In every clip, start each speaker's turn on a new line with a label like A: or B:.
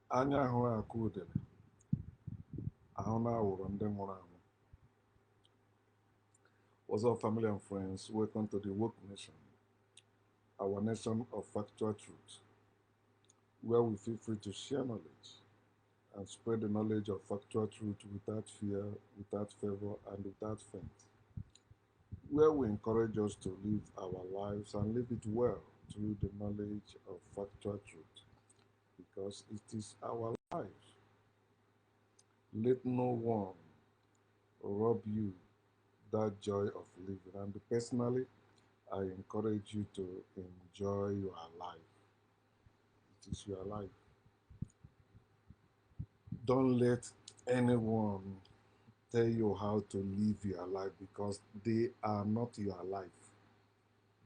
A: Anya hụrụ akụ udele, ahụ na-awụrụ ndị nwụrụ anwụ. What's up, family and friends? Welcome to the Woke Nation, our nation of factual truth, where we feel free to share knowledge and spread the knowledge of factual truth without fear, without favor, and without faint. Where we encourage us to live our lives and live it well through the knowledge of factual truth, because it is our life. Let no one rob you that joy of living. And personally, I encourage you to enjoy your life. It is your life. Don't let anyone tell you how to live your life because they are not your life.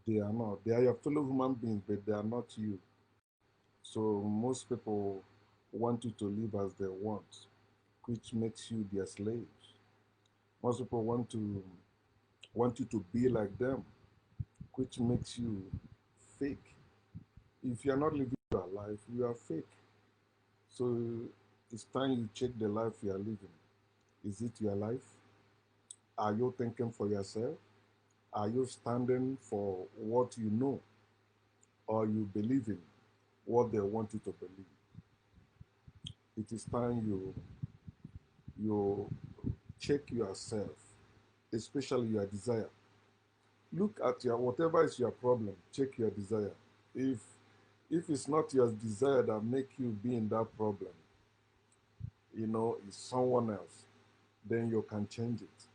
A: They are not. They are your fellow human beings, but they are not you. So most people want you to live as they want, which makes you their slaves. Most people want you to be like them, which makes you fake. If you are not living your life, you are fake. So it's time you check the life you are living. Is it your life? Are you thinking for yourself? Are you standing for what you know? Or you believe in what they want you to believe? It is time you check yourself, especially your desire. Look at your whatever is your problem, check your desire. If if it's not your desire that make you be in that problem, it's someone else, then you can change it.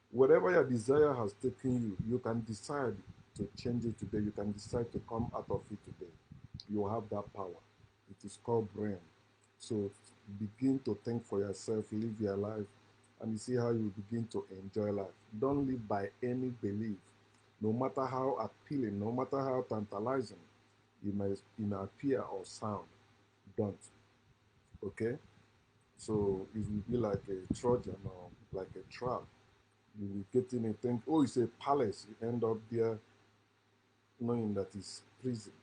A: Whatever your desire has taken you, you can decide to change it today. You can decide to come out of it today. You have that power. It is called brain. So begin to think for yourself, live your life, and you see how you begin to enjoy life. Don't live by any belief, no matter how appealing, no matter how tantalizing it may appear or sound. Don't. Okay? So it will be like a Trojan or like a trap. You will get in and think, oh, it's a palace. You end up there knowing that it's prison.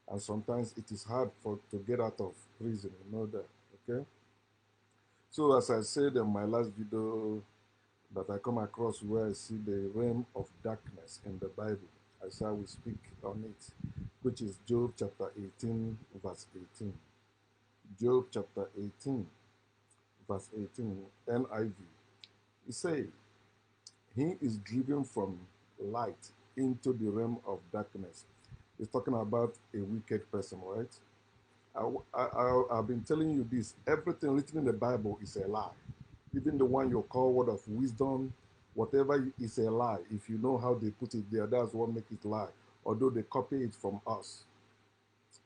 A: And sometimes it is hard to get out of prison, you know that. Okay? So as I said in my last video that I come across where I see the realm of darkness in the Bible, I shall we speak on it, which is Job chapter 18, verse 18. Job chapter 18, verse 18, NIV. It says, he is driven from light into the realm of darkness. It's talking about a wicked person, right? I've been telling you this. Everything written in the Bible is a lie. Even the one you call word of wisdom, whatever is a lie. If you know how they put it there, that's what makes it lie. Although they copy it from us.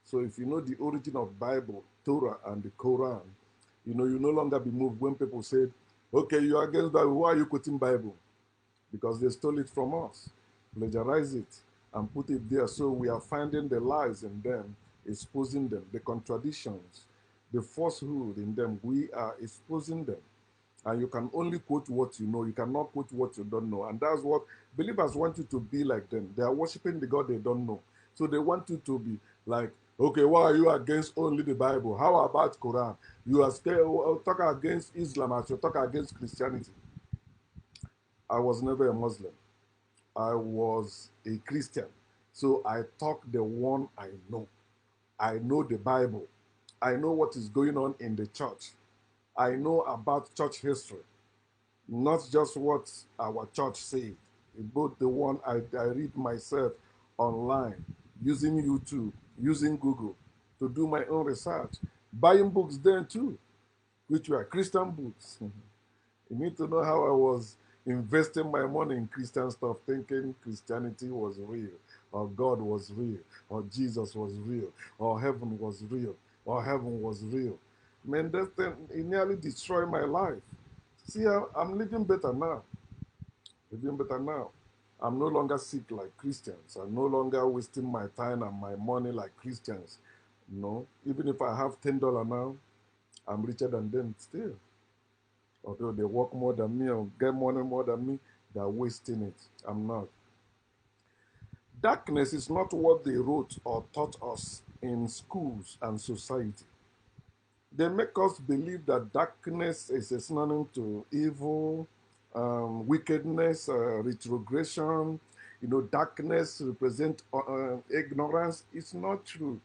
A: So if you know the origin of Bible, Torah, and the Quran, you no longer be moved when people say, okay, you are against Bible. Why are you quoting Bible? Because they stole it from us, plagiarize it, and put it there. So we are finding the lies in them, exposing them, the contradictions, the falsehood in them. We are exposing them. And you can only quote what you know. You cannot quote what you don't know. And that's what believers want you to be like them. They are worshiping the God they don't know. So they want you to be like, okay, why are you against only the Bible? How about Quran? You are still talking against Islam as you talk against Christianity. I was never a Muslim. I was a Christian. So I talk the one I know. I know the Bible. I know what is going on in the church. I know about church history, not just what our church said, both the one I read myself online, using YouTube, using Google to do my own research, buying books then too, which were Christian books. You need to know how I was investing my money in Christian stuff, thinking Christianity was real, or God was real, or Jesus was real, or heaven was real, or heaven was real. Man, that thing, it nearly destroyed my life. See, I'm living better now. Living better now. I'm no longer sick like Christians. I'm no longer wasting my time and my money like Christians. No, even if I have $10 now, I'm richer than them still. Although they work more than me or get money more than me, they're wasting it. I'm not. Darkness is not what they wrote or taught us in schools and society. They make us believe that darkness is a synonym to evil, wickedness, retrogression. Darkness represent ignorance. It's not true.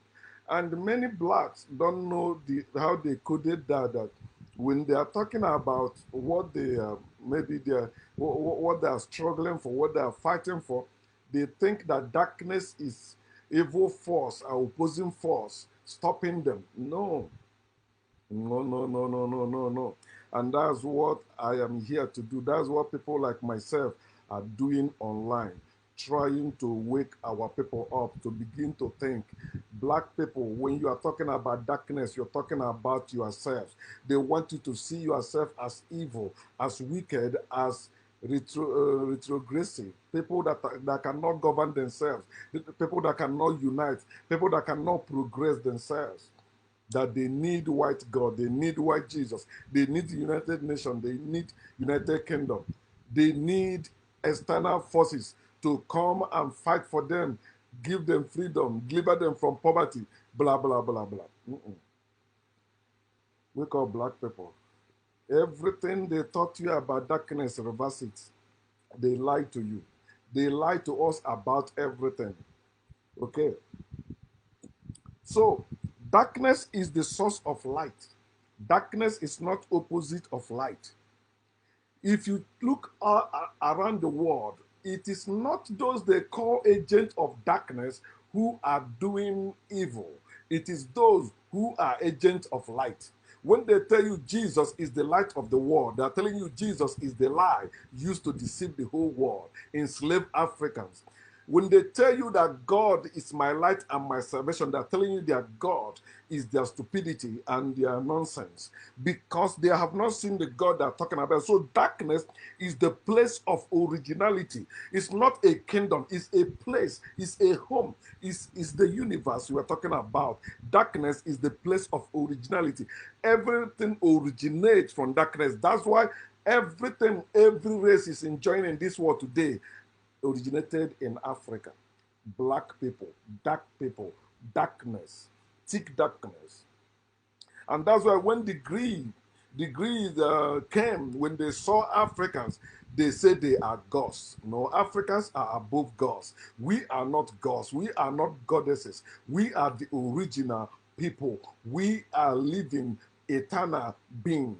A: And many blacks don't know how they coded that when they are talking about what they maybe they're what they are struggling for, what they are fighting for, they think that darkness is evil force, or opposing force stopping them. No, no, no, no, no, no, no, no. And that's what I am here to do. That's what people like myself are doing online, trying to wake our people up to begin to think. Black people, when you are talking about darkness, you're talking about yourselves. They want you to see yourself as evil, as wicked, as retrogressive, people that cannot govern themselves, people that cannot unite, people that cannot progress themselves, that they need white God, they need white Jesus, they need the United Nations, they need United Kingdom, they need external forces to come and fight for them, give them freedom, deliver them from poverty, blah, blah, blah, blah. We call black people. Everything they taught you about darkness, reverse it. They lie to you. They lie to us about everything. Okay? So, darkness is the source of light. Darkness is not opposite of light. If you look around the world, it is not those they call agents of darkness who are doing evil. It is those who are agents of light. When they tell you Jesus is the light of the world, they are telling you Jesus is the lie used to deceive the whole world, enslave Africans. When they tell you that God is my light and my salvation, they're telling you that God is their stupidity and their nonsense, because they have not seen the God they're talking about. So darkness is the place of originality. It's not a kingdom, it's a place, it's a home, it's the universe we are talking about. Darkness is the place of originality. Everything originates from darkness. That's why every race is enjoying in this world today originated in Africa. Black people, darkness, thick darkness. And that's why when the Greeks came, when they saw Africans, they said they are gods. No, Africans are above gods. We are not gods. We are not goddesses. We are the original people. We are living eternal beings.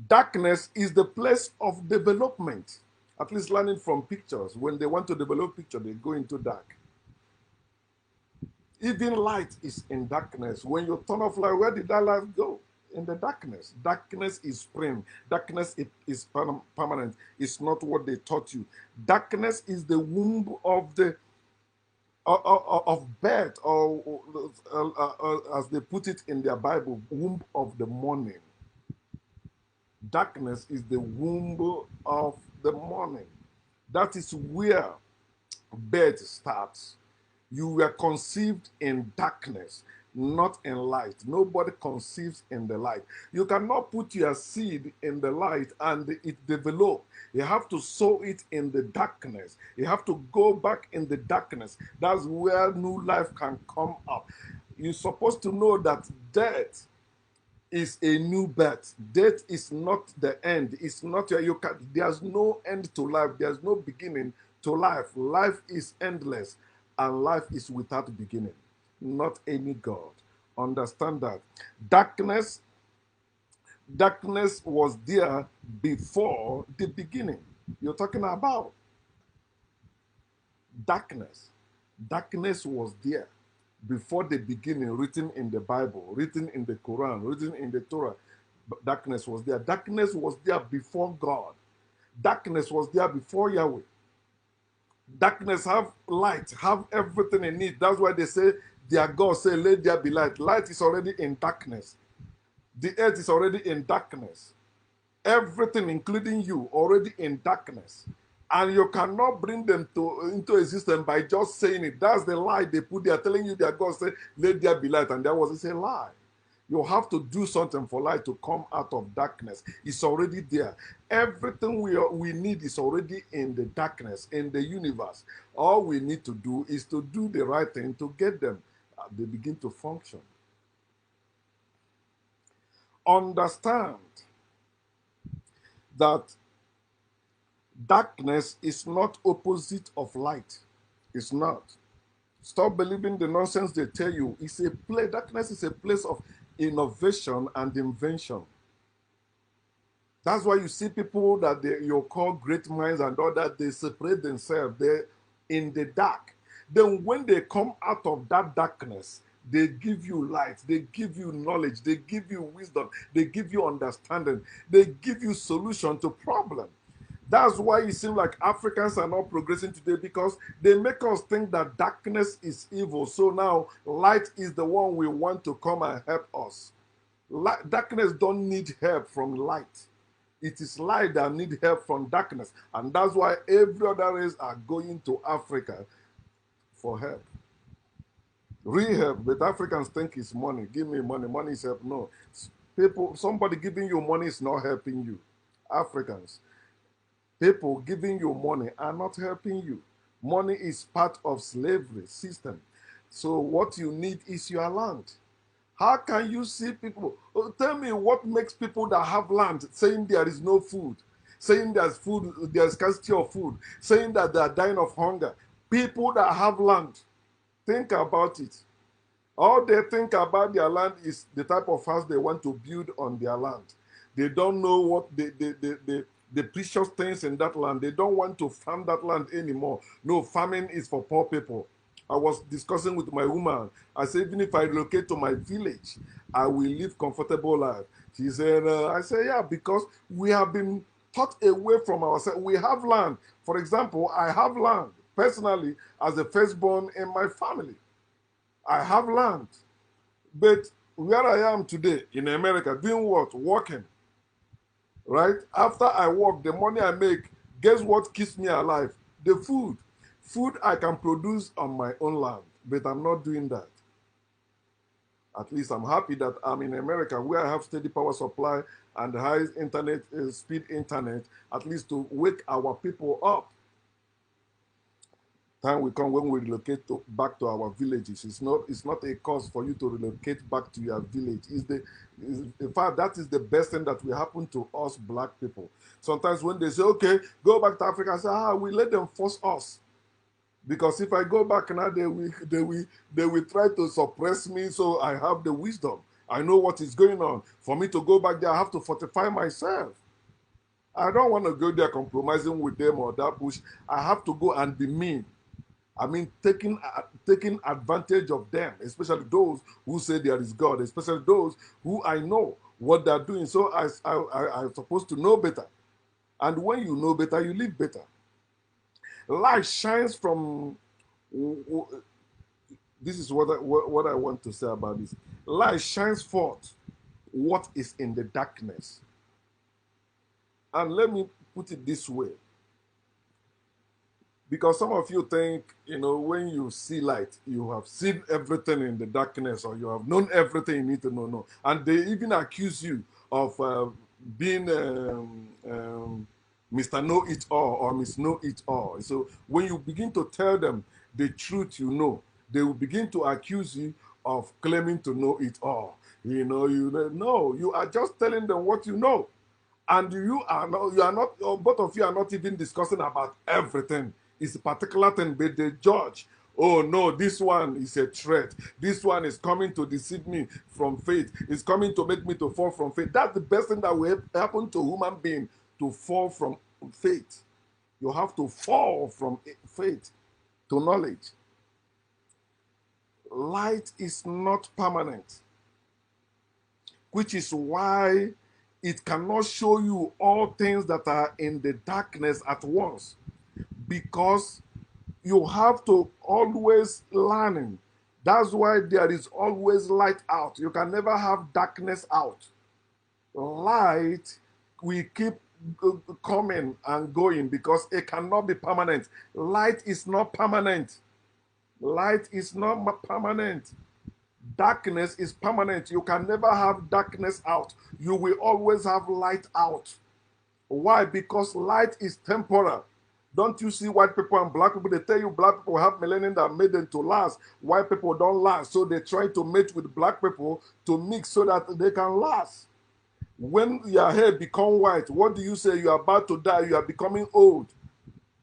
A: Darkness is the place of development. At least learning from pictures. When they want to develop picture, they go into dark. Even light is in darkness. When you turn off light, where did that light go? In the darkness. Darkness is spring. Darkness is permanent. It's not what they taught you. Darkness is the womb of the of birth, or as they put it in their Bible, womb of the morning. Darkness is the womb of the morning. That is where birth starts. You were conceived in darkness, not in light. Nobody conceives in the light. You cannot put your seed in the light and it develop. You have to sow it in the darkness. You have to go back in the darkness. That's where new life can come up. You're supposed to know that death is a new birth. Death is not the end. It's not you can. There's no end to life. There's no beginning to life. Life is endless, and life is without beginning. Not any God. Understand that. Darkness, darkness was there before the beginning. You're talking about darkness. Darkness was there before the beginning, written in the Bible, written in the Quran, written in the Torah. Darkness was there. Darkness was there before God. Darkness was there before Yahweh. Darkness have light, have everything in it. That's why they say their God say, let there be light. Light is already in darkness. The earth is already in darkness. Everything, including you, already in darkness. And you cannot bring them into existence by just saying it. That's the lie they put there, telling you their God said, let there be light. And that was a lie. You have to do something for light to come out of darkness. It's already there. Everything we need is already in the darkness, in the universe. All we need to do is to do the right thing to get them. They begin to function. Understand that darkness is not opposite of light. It's not. Stop believing the nonsense they tell you. It's a place, darkness is a place of innovation and invention. That's why you see people that you call great minds and all that, they separate themselves. They're in the dark. Then when they come out of that darkness, they give you light, they give you knowledge, they give you wisdom, they give you understanding, they give you solution to problem. That's why it seems like Africans are not progressing today, because they make us think that darkness is evil. So now light is the one we want to come and help us. Darkness don't need help from light. It is light that need help from darkness. And that's why every other race are going to Africa for help. Real help. But Africans think it's money. Give me money. Money is help. No. People, somebody giving you money is not helping you. Africans. People giving you money are not helping you. Money is part of slavery system. So what you need is your land. How can you see people? Tell me what makes people that have land saying there is no food, saying there's food, there's scarcity of food, saying that they are dying of hunger. People that have land, think about it. All they think about their land is the type of house they want to build on their land. They don't know what the precious things in that land. They don't want to farm that land anymore. No, farming is for poor people. I was discussing with my woman. I said, even if I relocate to my village, I will live comfortable life. She said, I said, yeah, because we have been taught away from ourselves. We have land. For example, I have land personally as the firstborn in my family. I have land. But where I am today in America, doing what? Working. Right? After I work, the money I make, guess what keeps me alive? The food. Food I can produce on my own land, but I'm not doing that. At least I'm happy that I'm in America, where I have steady power supply and high internet speed internet, at least to wake our people up. Time will come when we relocate back to our villages. It's not a cause for you to relocate back to your village. In fact, that is the best thing that will happen to us black people. Sometimes when they say, okay, go back to Africa, I say, we let them force us. Because if I go back now, they will try to suppress me, so I have the wisdom. I know what is going on. For me to go back there, I have to fortify myself. I don't want to go there compromising with them or that push. I have to go and be mean. I mean, taking advantage of them, especially those who say there is God, especially those who I know what they're doing. So I'm supposed to know better. And when you know better, you live better. Light shines from. This is what I want to say about this. Light shines forth what is in the darkness. And let me put it this way. Because some of you think, when you see light, you have seen everything in the darkness, or you have known everything you need to know. No. And they even accuse you of being Mr. Know It All or Miss Know It All. So when you begin to tell them the truth they will begin to accuse you of claiming to know it all. No, you are just telling them what you know. And you are not, both of you are not even discussing about everything. It's a particular thing, but they judge. Oh no, this one is a threat. This one is coming to deceive me from faith. It's coming to make me to fall from faith. That's the best thing that will happen to a human being, to fall from faith. You have to fall from faith to knowledge. Light is not permanent, which is why it cannot show you all things that are in the darkness at once, because you have to always learn. That's why there is always light out. You can never have darkness out. Light will keep coming and going because it cannot be permanent. Light is not permanent. Light is not permanent. Darkness is permanent. You can never have darkness out. You will always have light out. Why? Because light is temporal. Don't you see white people and black people? They tell you black people have melanin that made them to last. White people don't last. So they try to mate with black people to mix so that they can last. When your hair become white, what do you say? You are about to die. You are becoming old.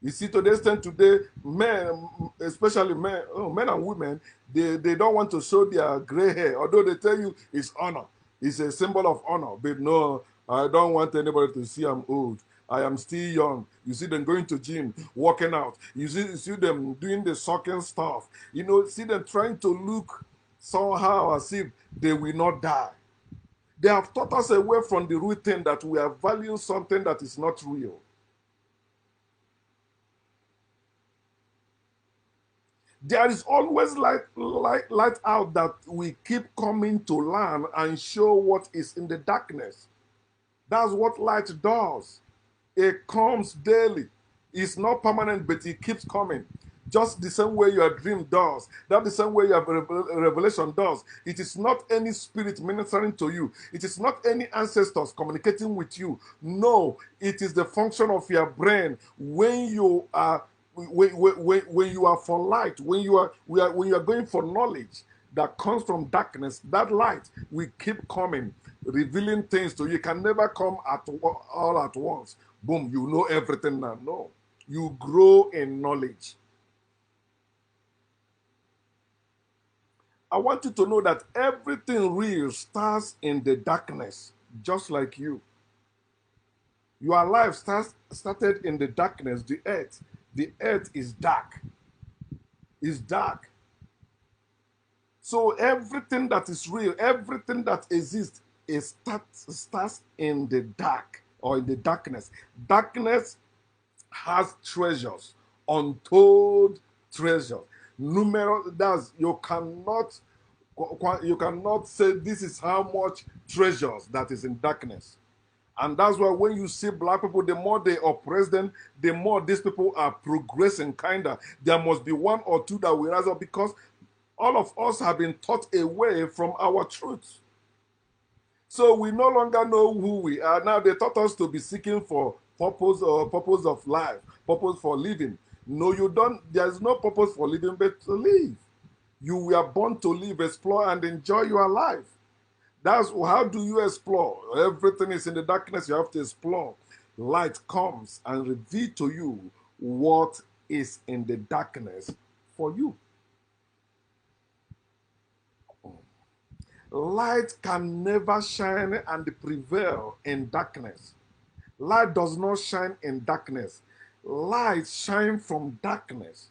A: You see, to the extent today, men, especially men, men and women, they don't want to show their gray hair, although they tell you it's honor. It's a symbol of honor. But no, I don't want anybody to see I'm old. I am still young. You see them going to gym, working out. You see them doing the sucking stuff. You know, see them trying to look somehow as if they will not die. They have taught us away from the real thing that we are valuing something that is not real. There is always light out that we keep coming to learn and show what is in the darkness. That's what light does. It comes daily. It's not permanent, but it keeps coming. Just the same way your dream does. That's the same way your revelation does. It is not any spirit ministering to you. It is not any ancestors communicating with you. No, it is the function of your brain when you are when you are for light, when you are going for knowledge that comes from darkness, that light will keep coming, revealing things to you. You can never come all at once. Boom, you know everything now. No, you grow in knowledge. I want you to know that everything real starts in the darkness, just like you. Your life started in the darkness, the earth. The earth is dark. Is dark. So everything that is real, everything that exists, starts in the dark or in the darkness. Darkness has treasures, untold treasures, numerous. That's you cannot say this is how much treasures that is in darkness. And that's why when you see black people, the more they oppress them, the more these people are progressing, kinda. There must be one or two that will rise up because all of us have been taught away from our truth. So we no longer know who we are. Now they taught us to be seeking for purpose or purpose of life, purpose for living. No, you don't. There's no purpose for living but to live. You were born to live, explore, and enjoy your life. That's how do you explore? Everything is in the darkness. You have to explore. Light comes and reveal to you what is in the darkness for you. Light can never shine and prevail in darkness. Light does not shine in darkness. Light shines from darkness.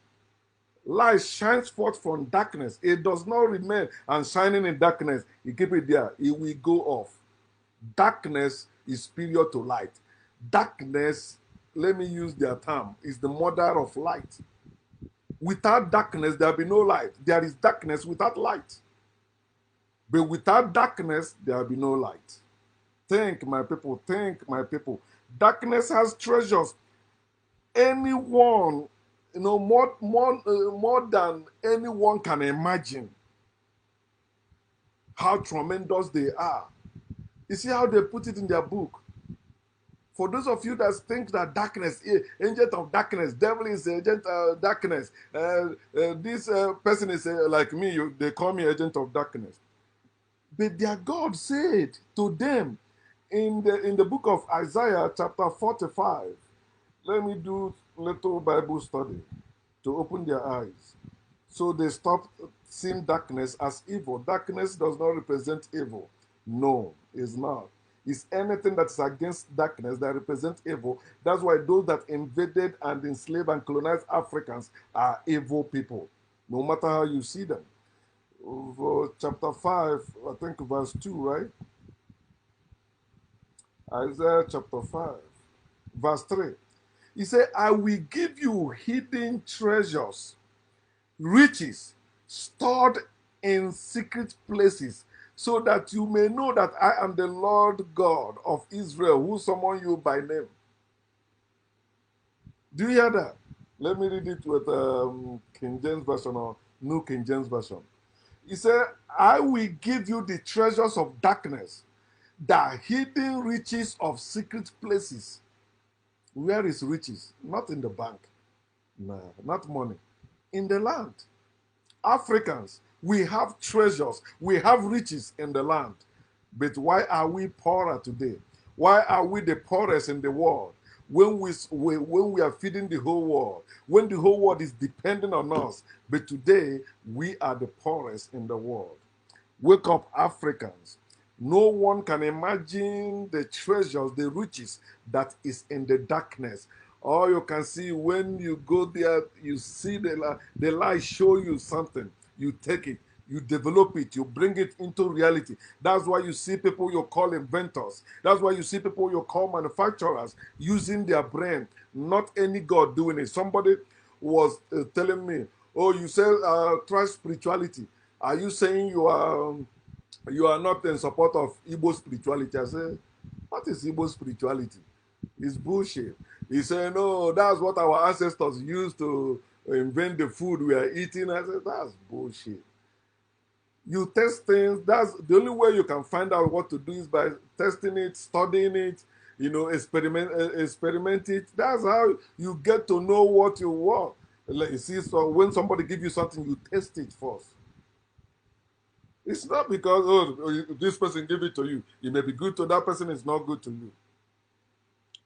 A: Light shines forth from darkness. It does not remain and shining in darkness. You keep it there. It will go off. Darkness is superior to light. Darkness, let me use their term, is the mother of light. Without darkness, there will be no light. There is darkness without light. But without darkness, there will be no light. Think, my people, think, my people. Darkness has treasures. Anyone, more than anyone can imagine how tremendous they are. You see how they put it in their book. For those of you that think that darkness, agent of darkness, devil is agent of darkness, this person is like me, they call me agent of darkness. But their God said to them in the book of Isaiah, chapter 45. Let me do little Bible study to open their eyes. So they stop seeing darkness as evil. Darkness does not represent evil. No, it's not. It's anything that is against darkness that represents evil. That's why those that invaded and enslaved and colonized Africans are evil people, no matter how you see them. Chapter 5, I think verse 2, right? Isaiah chapter 5, verse 3. He said, I will give you hidden treasures, riches stored in secret places, so that you may know that I am the Lord God of Israel, who summoned you by name. Do you hear that? Let me read it with King James Version or New King James Version. He said, I will give you the treasures of darkness, the hidden riches of secret places. Where is riches? Not in the bank. No, not money. In the land. Africans, we have treasures, we have riches in the land. But why are we poorer today? Why are we the poorest in the world? When we are feeding the whole world, when the whole world is depending on us, but today we are the poorest in the world. Wake up, Africans. No one can imagine the treasures, the riches that is in the darkness. All you can see when you go there, you see the light show you something. You take it, you develop it, you bring it into reality. That's why you see people you call inventors. That's why you see people you call manufacturers using their brain, not any God doing it. Somebody was telling me, oh, you say try spirituality. Are you saying you are not in support of Igbo spirituality? I say, what is Igbo spirituality? It's bullshit. He said, no, that's what our ancestors used to invent the food we are eating. I said, that's bullshit. You test things. That's the only way you can find out what to do is by testing it, studying it, experiment it. That's how you get to know what you want. Like, you see, so when somebody give you something, you test it first. It's not because this person gave it to you. It may be good to that person. It's not good to you.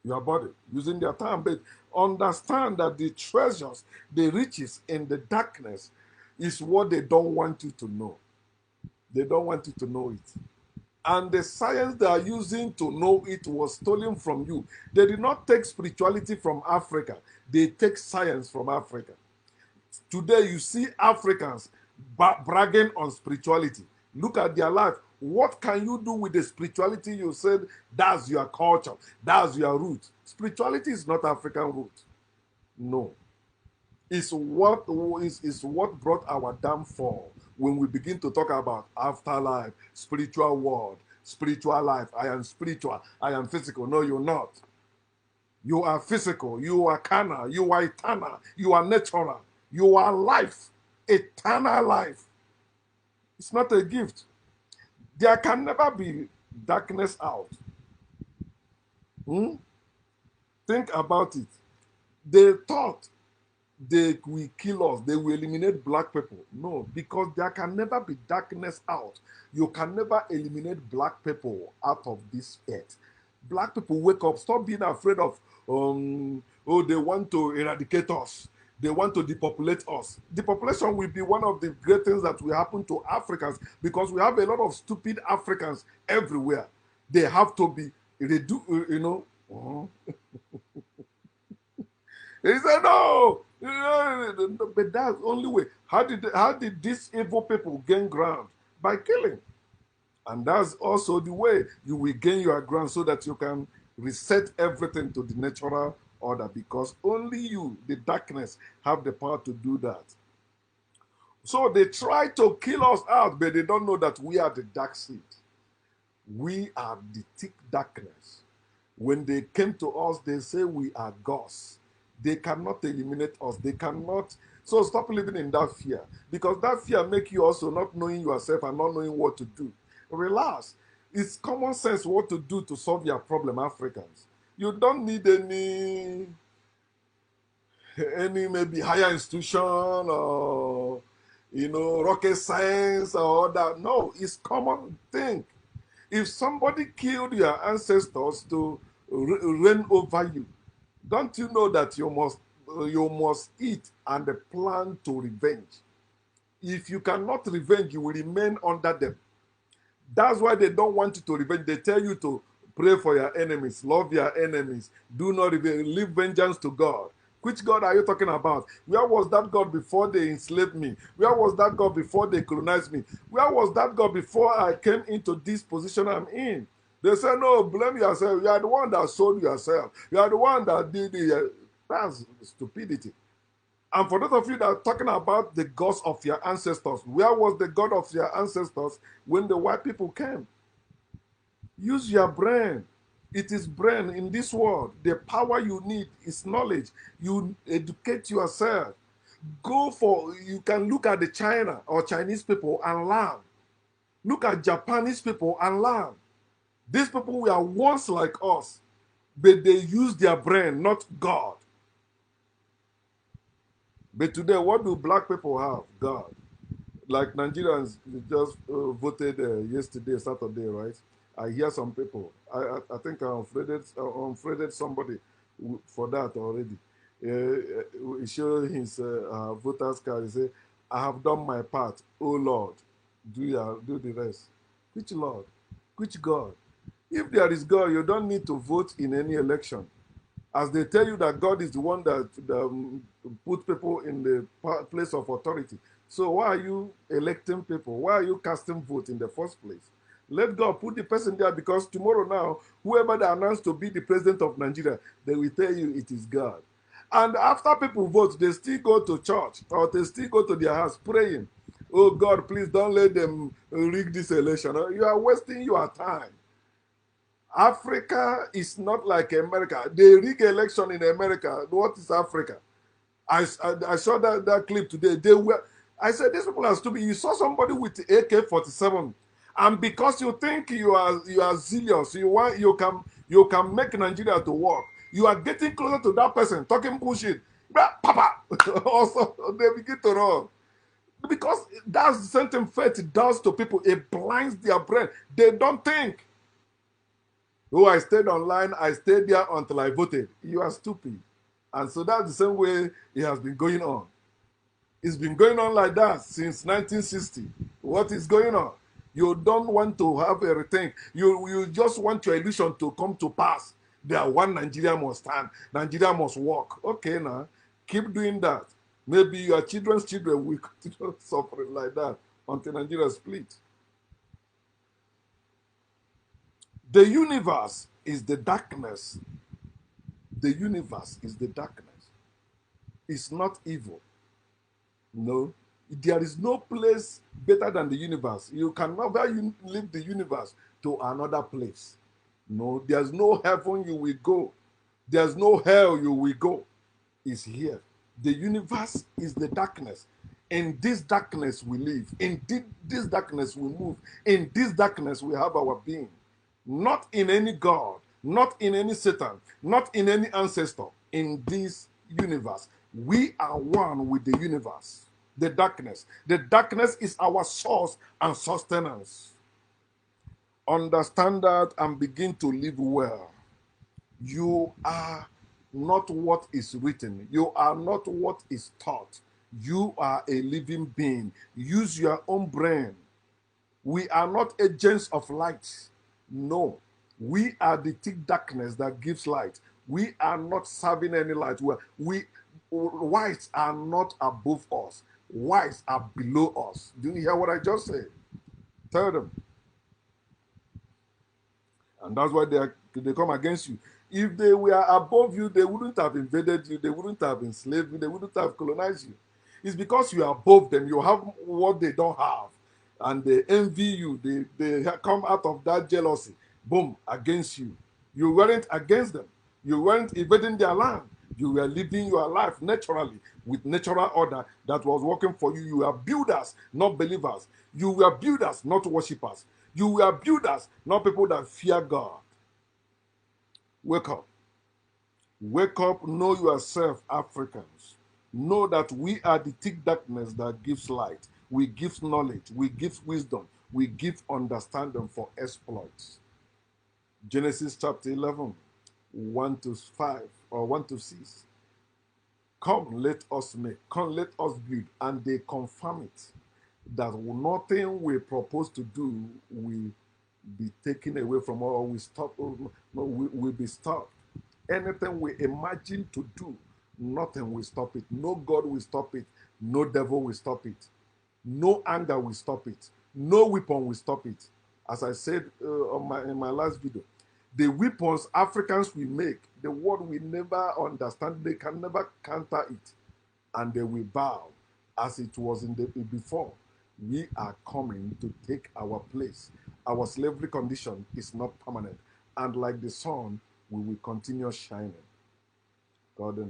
A: Your body using their time, but understand that the treasures, the riches in the darkness, is what they don't want you to know. They don't want you to know it. And the science they are using to know it was stolen from you. They did not take spirituality from Africa. They take science from Africa. Today, you see Africans bragging on spirituality. Look at their life. What can you do with the spirituality you said that's your culture, that's your root? Spirituality is not African root. No. It's what brought our downfall when we begin to talk about afterlife, spiritual world, spiritual life. I am spiritual, I am physical. No, you're not. You are physical, you are carnal, you are eternal, you are natural, you are life, eternal life. It's not a gift. There can never be darkness out. Hmm? Think about it. They thought they will kill us, they will eliminate black people. No, because there can never be darkness out. You can never eliminate black people out of this earth. Black people wake up, stop being afraid of, oh, they want to eradicate us. They want to depopulate us. Depopulation will be one of the great things that will happen to Africans because we have a lot of stupid Africans everywhere. They have to be reduced, He said, no, but that's the only way. How did these evil people gain ground? By killing. And that's also the way you will gain your ground so that you can reset everything to the natural order because only you, the darkness, have the power to do that. So they try to kill us out, but they don't know that we are the dark seed. We are the thick darkness. When they came to us, they say we are gods. They cannot eliminate us. They cannot. So stop living in that fear because that fear makes you also not knowing yourself and not knowing what to do. Relax. It's common sense what to do to solve your problem, Africans. You don't need any maybe higher institution or rocket science or that. No, it's common thing. If somebody killed your ancestors to reign over you, don't you know that you must eat and plan to revenge? If you cannot revenge, you will remain under them. That's why they don't want you to revenge. They tell you to pray for your enemies, love your enemies, do not revenge, leave vengeance to God. Which God are you talking about? Where was that God before they enslaved me? Where was that God before they colonized me? Where was that God before I came into this position I'm in? They say, no, blame yourself. You are the one that sold yourself. You are the one that did the. That's stupidity. And for those of you that are talking about the gods of your ancestors, where was the God of your ancestors when the white people came? Use your brain. It is brain in this world. The power you need is knowledge. You educate yourself. You can look at the China or Chinese people and learn. Look at Japanese people and learn. These people were once like us, but they use their brain, not God. But today, what do black people have? God. Like Nigerians just voted yesterday, Saturday, right? I hear some people. I think I unfriended somebody for that already. He showed his voter's card. He said, "I have done my part. Oh Lord, do the rest." Which Lord? Which God? If there is God, you don't need to vote in any election. As they tell you that God is the one that put people in the place of authority. So why are you electing people? Why are you casting vote in the first place? Let God put the person there, because tomorrow now, whoever they announce to be the president of Nigeria, they will tell you it is God. And after people vote, they still go to church or they still go to their house praying. Oh God, please don't let them rig this election. You are wasting your time. Africa is not like America. They rig election in America. What is Africa? I saw that clip today. I said, these people are stupid. You saw somebody with AK-47, and because you think you are zealous, you can make Nigeria to work. You are getting closer to that person talking bullshit. Papa, also they begin to run, because that's the same thing faith does to people. It blinds their brain. They don't think. Oh, I stayed online. I stayed there until I voted. You are stupid. And so that's the same way it has been going on. It's been going on like that since 1960. What is going on? You don't want to have a rethink. You just want your illusion to come to pass. That one Nigeria must stand. Nigeria must walk. Okay, now keep doing that. Maybe your children's children will continue suffering like that until Nigeria split. The universe is the darkness. The universe is the darkness. It's not evil. No. There is no place better than the universe. You can never leave the universe to another place. No, there's no heaven you will go. There's no hell you will go. It's here. The universe is the darkness. In this darkness we live. In this darkness we move. In this darkness we have our being. Not in any God, not in any Satan, not in any ancestor. In this universe, we are one with the universe. The darkness. The darkness is our source and sustenance. Understand that and begin to live well. You are not what is written. You are not what is taught. You are a living being. Use your own brain. We are not agents of light. No. We are the thick darkness that gives light. We are not serving any light. Whites are not above us. Whites are below us. Do you hear what I just said? Tell them. And that's why they come against you. If they were above you, they wouldn't have invaded you. They wouldn't have enslaved you. They wouldn't have colonized you. It's because you are above them. You have what they don't have. And they envy you. They come out of that jealousy. Boom, against you. You weren't against them. You weren't invading their land. You were living your life naturally with natural order that was working for you. You were builders, not believers. You were builders, not worshippers. You were builders, not people that fear God. Wake up. Wake up, know yourself, Africans. Know that we are the thick darkness that gives light. We give knowledge, we give wisdom, we give understanding for exploits. Genesis chapter 11, 1 to 5 or 1 to 6. Come, let us make, come, let us build, and they confirm it that nothing we propose to do will be taken away from us, or we stop, no, we will be stopped. Anything we imagine to do, nothing will stop it. No God will stop it. No devil will stop it. No anger will stop it. No weapon will stop it. As I said in my last video, the weapons Africans will make, the world will never understand. They can never counter it, and they will bow as it was in the before. We are coming to take our place. Our slavery condition is not permanent, and like the sun, we will continue shining. God.